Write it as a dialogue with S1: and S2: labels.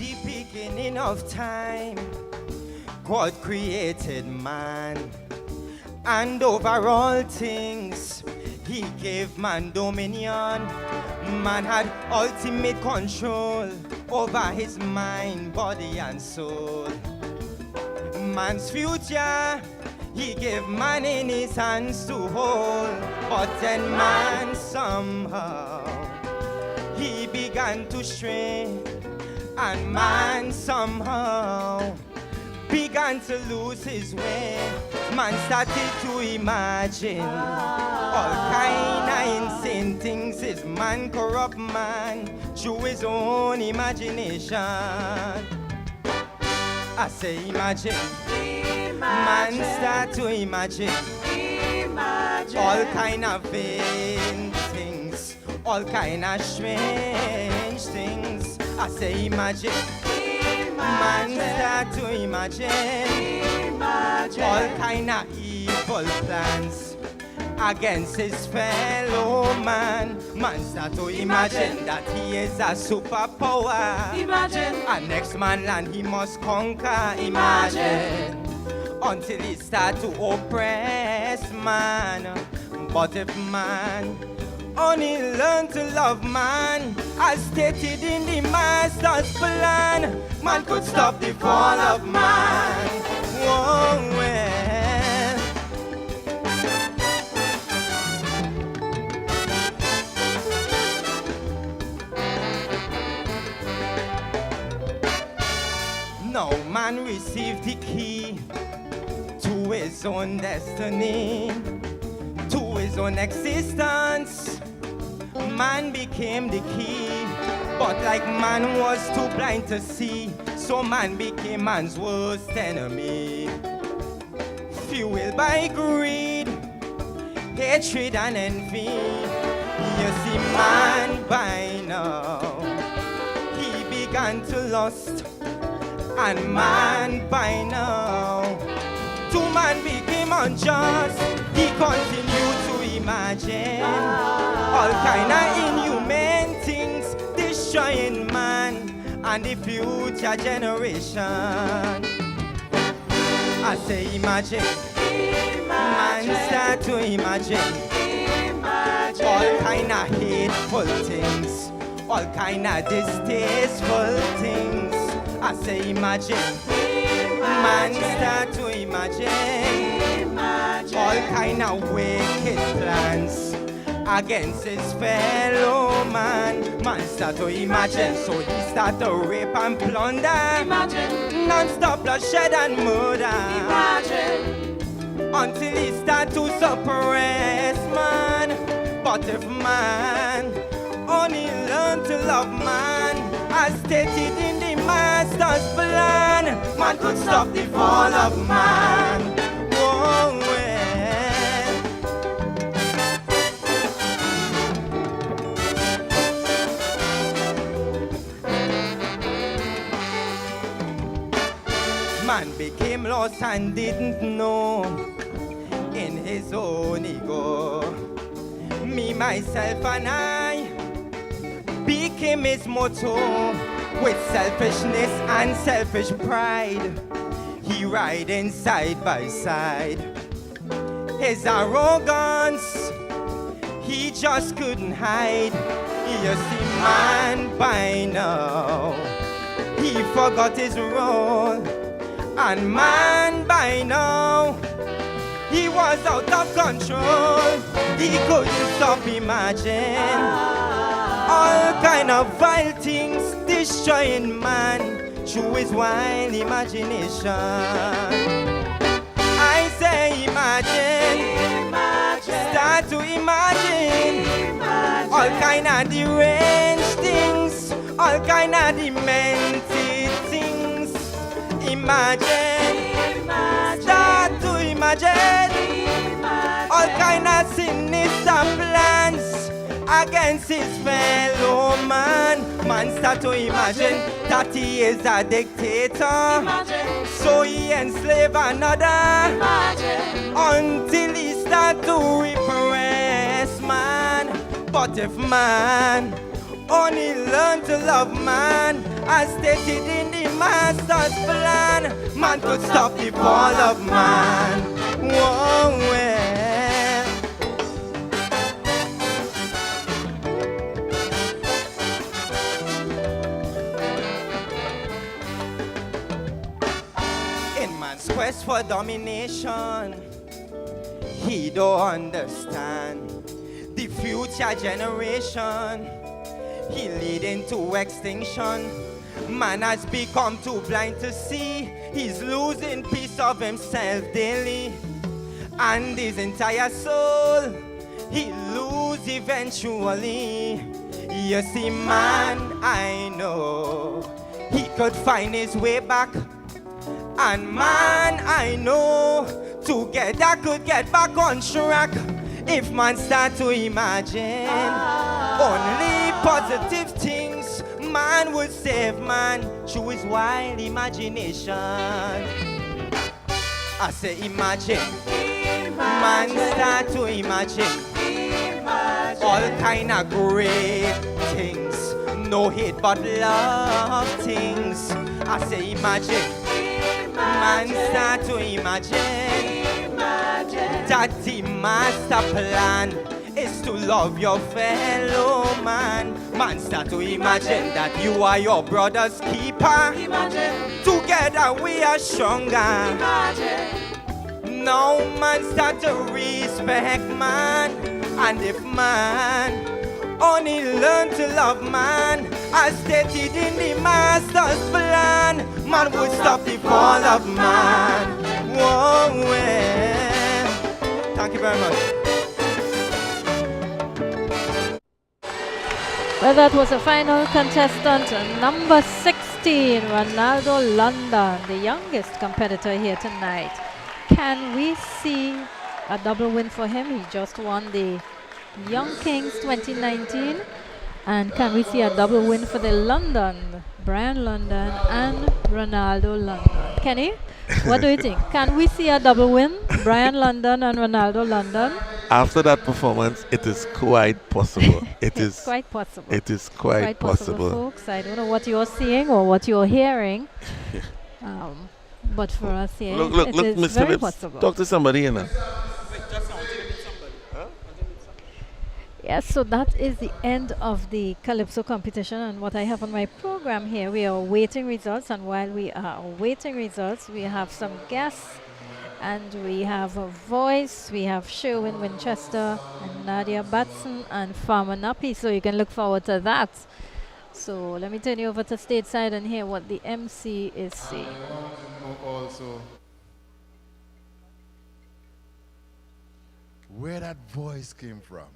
S1: the beginning of time, God created man, and over all things, He gave man dominion. Man had ultimate control over his mind, body, and soul. Man's future, He gave man in his hands to hold, but then man somehow, he began to stray, and man somehow began to lose his way. Man started to imagine all kind of insane things. His man corrupt man through his own imagination. I say imagine. Man start to imagine all kind of vain things, all kind of strange things. I say imagine. Man start to imagine all kind of evil plans against his fellow man. Man start to imagine that he is a superpower.
S2: Imagine.
S1: And next man land he must conquer. Imagine. Until he start to oppress man. But if man only learn to love man, as stated in the master's plan, man could stop the fall of man. Whoa, well. Now man received the key to his own destiny, to his own existence. Man became the key, but like man was too blind to see, so man became man's worst enemy. Fueled by greed, hatred and envy, you see man by now, he began to lust, and man by now, to man became unjust. He continued to imagine all kind of inhuman things, destroying man and the future generation. I say imagine. Man start to imagine all kind of hateful things, all kind of distasteful things. I say imagine. Man start to imagine all kind of wicked plans against his fellow man. Man start to imagine, so he start to rape and plunder.
S2: Imagine.
S1: Non-stop bloodshed and murder.
S2: Imagine.
S1: Until he start to suppress man. But if man only learn to love man, as stated in the master's plan, man could stop the fall of man. Whoa, well. Man became lost and didn't know in his own ego. Me, myself, and I became his motto. With selfishness and selfish pride, he riding side by side. His arrogance, he just couldn't hide. You see, man by now, he forgot his role. And man by now, he was out of control. He couldn't stop imagining all kind of vile things, destroying man through his wild imagination. I say imagine, start to imagine all kind of deranged things, all kind of demented things. Imagine, start to imagine all kind of sinister plans against his fellow man. Man start to imagine that he is a dictator.
S2: Imagine.
S1: So he enslave another.
S2: Imagine.
S1: Until he start to repress man. But if man only learn to love man, as stated in the master's plan. Man could stop the fall of man. Whoa, well. In man's quest for domination, he don't understand the future generation. He leading to extinction. Man has become too blind to see. He's losing piece of himself daily, and his entire soul he lose eventually. You see, man, I know he could find his way back, and man, I know together could get back on track if man start to imagine only positive things. Man would save man through his wild imagination. I say imagine. Man start to imagine all kind of great things, no hate but love things. I say imagine. Man start to imagine that the master plan is to love your fellow man. Man start to imagine that you are your brother's keeper. Together we are stronger. Now man start to respect man, and if man only learn to love man, as stated in the master's plan, man would stop the fall of man. Whoa, well. Thank you very much.
S3: Well, that was the final contestant, number 16, Ronaldo London, the youngest competitor here tonight. Can we see a double win for him? He just won the Young Kings 2019. And can we see a double win for the London, Brian London and Ronaldo London? Kenny, what do you think? Can we see a double win, Brian London and Ronaldo London?
S4: After that performance, it is quite possible.
S3: It's quite possible.
S4: It is quite possible,
S3: folks. I don't know what you're seeing or what you're hearing, but for us here,
S4: look,
S3: it is
S4: Mr.
S3: very
S4: Lips,
S3: possible.
S4: talk to somebody, you know.
S3: Yes, so that is the end of the Calypso competition, and what I have on my program here, we are awaiting results, and while we are awaiting results, we have some guests, and we have a voice, we have Sherwin Winchester, and Nadia Batson, and Farmer Nappy, so you can look forward to that. So let me turn you over to stateside and hear what the MC is saying.
S5: Also, where that voice came from.